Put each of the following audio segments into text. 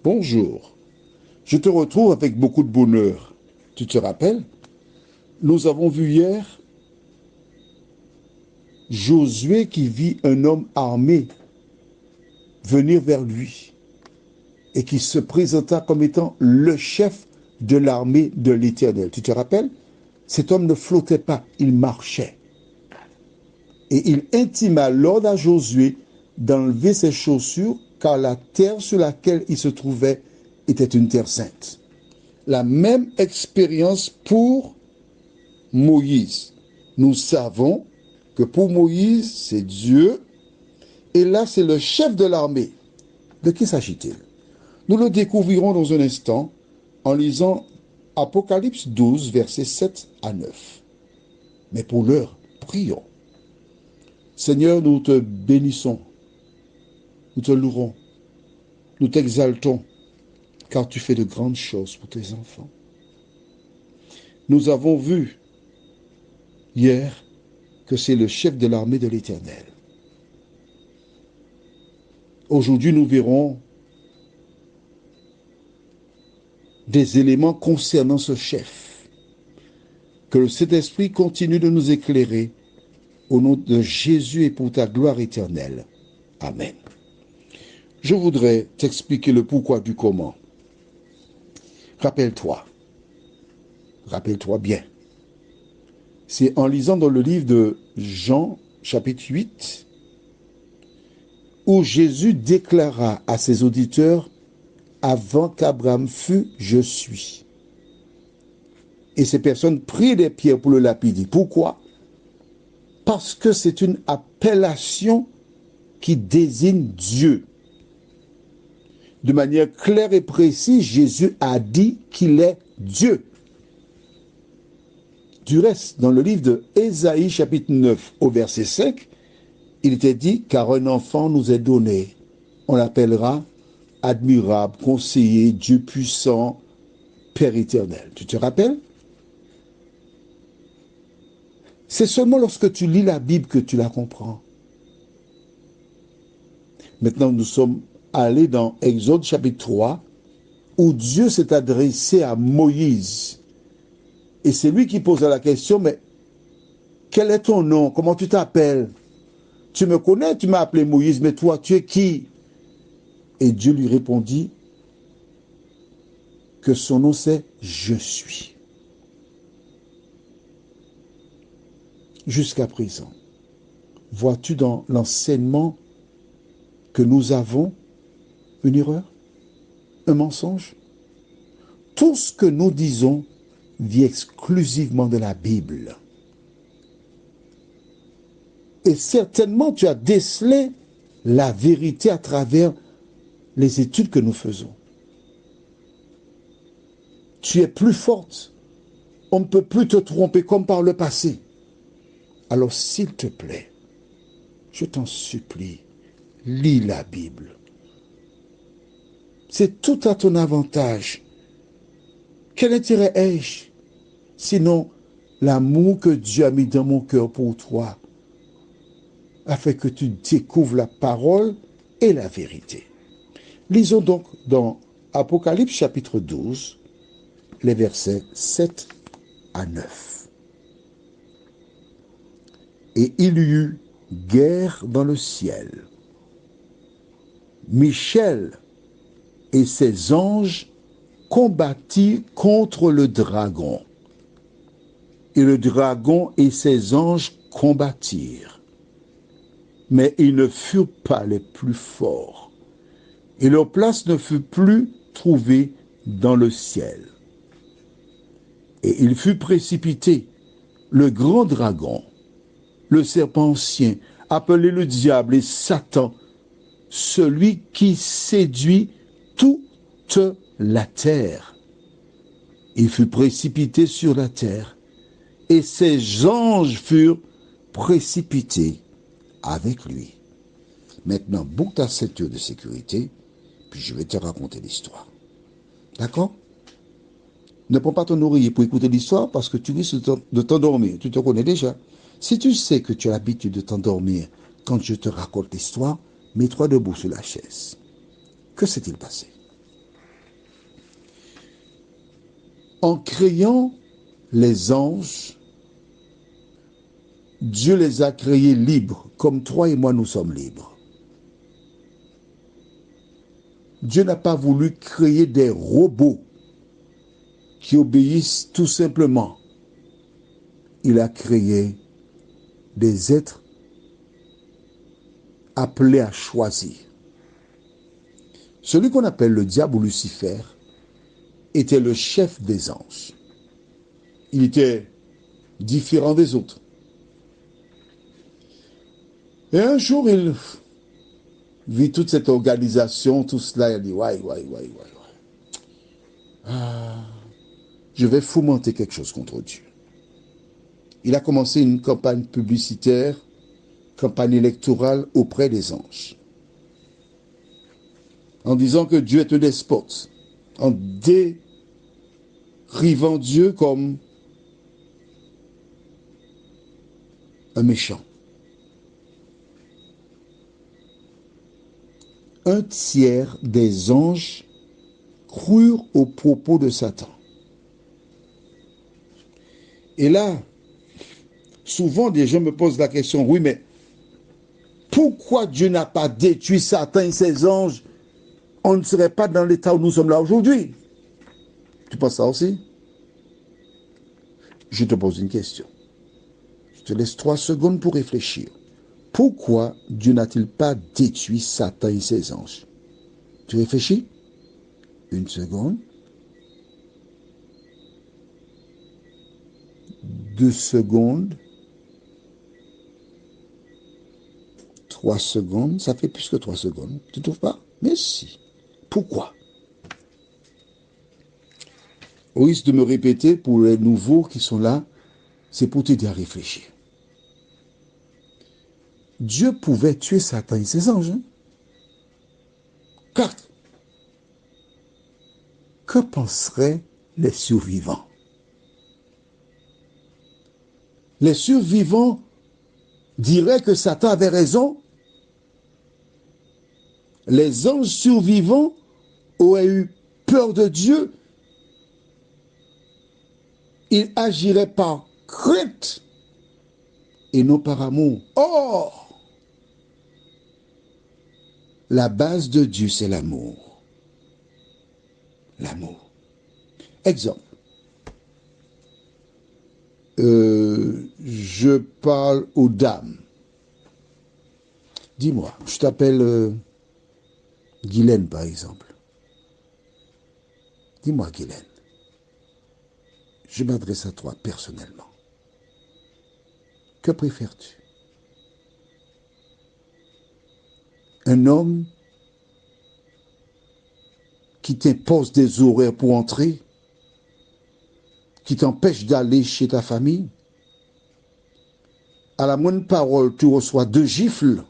Bonjour, je te retrouve avec beaucoup de bonheur. Tu te rappelles? Nous avons vu hier Josué qui vit un homme armé venir vers lui et qui se présenta comme étant le chef de l'armée de l'Éternel. Tu te rappelles? Cet homme ne flottait pas, il marchait. Et il intima l'ordre à Josué d'enlever ses chaussures car la terre sur laquelle il se trouvait était une terre sainte. La même expérience pour Moïse. Nous savons que pour Moïse, c'est Dieu, et là, c'est le chef de l'armée. De qui s'agit-il? Nous le découvrirons dans un instant en lisant Apocalypse 12, versets 7 à 9. Mais pour l'heure, prions. Seigneur, nous te bénissons, nous te louerons, nous t'exaltons, car tu fais de grandes choses pour tes enfants. Nous avons vu hier que c'est le chef de l'armée de l'Éternel. Aujourd'hui, nous verrons des éléments concernant ce chef. Que le Saint-Esprit continue de nous éclairer au nom de Jésus et pour ta gloire éternelle. Amen. Je voudrais t'expliquer le pourquoi du comment. Rappelle-toi bien. C'est en lisant dans le livre de Jean, chapitre 8, où Jésus déclara à ses auditeurs, « Avant qu'Abraham fût, je suis. » Et ces personnes prirent des pierres pour le lapider. Pourquoi? Parce que c'est une appellation qui désigne Dieu. De manière claire et précise, Jésus a dit qu'il est Dieu. Du reste, dans le livre de Ésaïe, chapitre 9, au verset 5, il était dit, « Car un enfant nous est donné, on l'appellera admirable, conseiller, Dieu puissant, Père éternel. » Tu te rappelles? C'est seulement lorsque tu lis la Bible que tu la comprends. Maintenant, nous sommes allés dans Exode chapitre 3, où Dieu s'est adressé à Moïse. Et c'est lui qui pose la question, mais quel est ton nom? Comment tu t'appelles? Tu me connais, tu m'as appelé Moïse, mais toi, tu es qui? Et Dieu lui répondit que son nom c'est « Je suis ». Jusqu'à présent, vois-tu dans l'enseignement que nous avons une erreur, un mensonge? Tout ce que nous disons vient exclusivement de la Bible. Et certainement, tu as décelé la vérité à travers les études que nous faisons. Tu es plus forte. On ne peut plus te tromper comme par le passé. Alors, s'il te plaît, je t'en supplie, lis la Bible. C'est tout à ton avantage. Quel intérêt ai-je? Sinon, l'amour que Dieu a mis dans mon cœur pour toi, afin que tu découvres la parole et la vérité. Lisons donc dans Apocalypse chapitre 12, les versets 7 à 9. Et il y eut guerre dans le ciel. Michel et ses anges combattirent contre le dragon. Et le dragon et ses anges combattirent. Mais ils ne furent pas les plus forts. Et leur place ne fut plus trouvée dans le ciel. Et il fut précipité, le grand dragon, le serpent ancien, appelé le diable et Satan, celui qui séduit toute la terre. Il fut précipité sur la terre, et ses anges furent précipités avec lui. Maintenant, boucle ta ceinture de sécurité, puis je vais te raconter l'histoire. D'accord? Ne prends pas ton oreiller pour écouter l'histoire parce que tu risques de t'endormir. Tu te connais déjà. Si tu sais que tu as l'habitude de t'endormir quand je te raconte l'histoire, mets-toi debout sur la chaise. Que s'est-il passé? En créant les anges, Dieu les a créés libres, comme toi et moi nous sommes libres. Dieu n'a pas voulu créer des robots qui obéissent tout simplement. Il a créé des êtres appelés à choisir. Celui qu'on appelle le diable ou Lucifer était le chef des anges. Il était différent des autres. Et un jour, il vit toute cette organisation, tout cela, il a dit, ouais. Je vais fomenter quelque chose contre Dieu. Il a commencé une campagne publicitaire, campagne électorale auprès des anges, en disant que Dieu est un despote, en dérivant Dieu comme un méchant. Un tiers des anges crurent aux propos de Satan. Et là, souvent des gens me posent la question, oui, mais pourquoi Dieu n'a pas détruit Satan et ses anges? On ne serait pas dans l'état où nous sommes là aujourd'hui. Tu penses ça aussi? Je te pose une question. Je te laisse 3 secondes pour réfléchir. Pourquoi Dieu n'a-t-il pas détruit Satan et ses anges? Tu réfléchis? 1 seconde. 2 secondes. 3 secondes. Ça fait plus que 3 secondes. Tu ne trouves pas? Mais si. Pourquoi? Au risque de me répéter pour les nouveaux qui sont là, c'est pour t'aider à réfléchir. Dieu pouvait tuer Satan et ses anges. Hein? 4. Que penseraient les survivants? Les survivants diraient que Satan avait raison. Les anges survivants auraient eu peur de Dieu. Ils agiraient par crainte et non par amour. Or, la base de Dieu, c'est l'amour. L'amour. Exemple. Je parle aux dames. Dis-moi, je t'appelle Guylaine, par exemple. Dis-moi, Guylaine. Je m'adresse à toi personnellement. Que préfères-tu? Un homme qui t'impose des horaires pour entrer, qui t'empêche d'aller chez ta famille. À la moindre parole, tu reçois 2 gifles.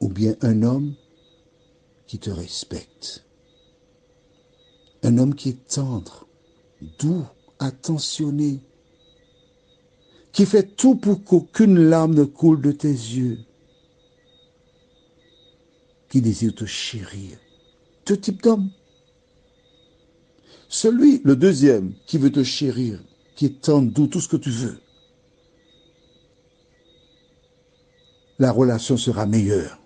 Ou bien un homme qui te respecte. Un homme qui est tendre, doux, attentionné, qui fait tout pour qu'aucune larme ne coule de tes yeux, qui désire te chérir. Ce type d'homme. Celui, le deuxième, qui veut te chérir, qui est tendre, doux, tout ce que tu veux. La relation sera meilleure.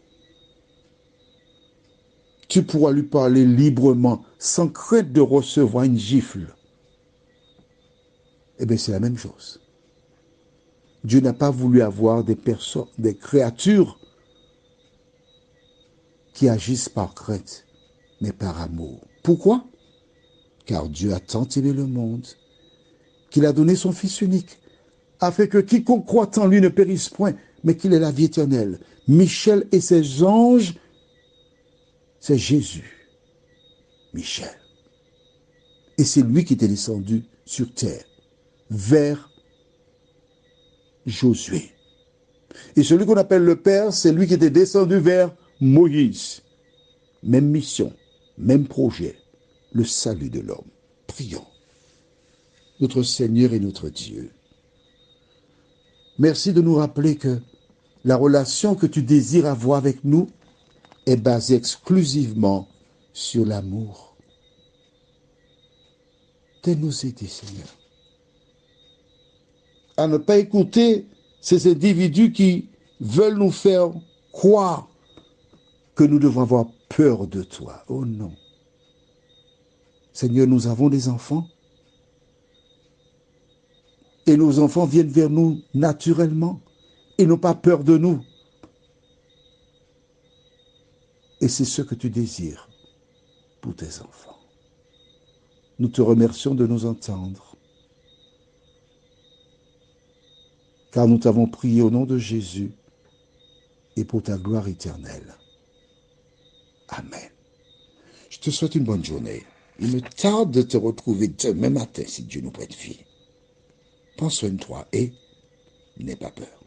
Tu pourras lui parler librement, sans crainte de recevoir une gifle. Eh bien, c'est la même chose. Dieu n'a pas voulu avoir des personnes, des créatures qui agissent par crainte, mais par amour. Pourquoi? Car Dieu a tant aimé le monde qu'il a donné son Fils unique, afin que quiconque croit en lui ne périsse point, mais qu'il ait la vie éternelle. Michel et ses anges, c'est Jésus. Michel. Et c'est lui qui était descendu sur terre, vers Josué. Et celui qu'on appelle le Père, c'est lui qui était descendu vers Moïse. Même mission, même projet, le salut de l'homme. Prions. Notre Seigneur et notre Dieu, merci de nous rappeler que la relation que tu désires avoir avec nous est basée exclusivement sur l'amour. de nous aider, Seigneur, à ne pas écouter ces individus qui veulent nous faire croire que nous devons avoir peur de toi. Oh non. Seigneur, nous avons des enfants et nos enfants viennent vers nous naturellement. Ils n'ont pas peur de nous. Et c'est ce que tu désires pour tes enfants. Nous te remercions de nous entendre, car nous t'avons prié au nom de Jésus et pour ta gloire éternelle. Amen. Je te souhaite une bonne journée. Il me tarde de te retrouver demain matin si Dieu nous prête vie. Prends soin de toi et n'aie pas peur.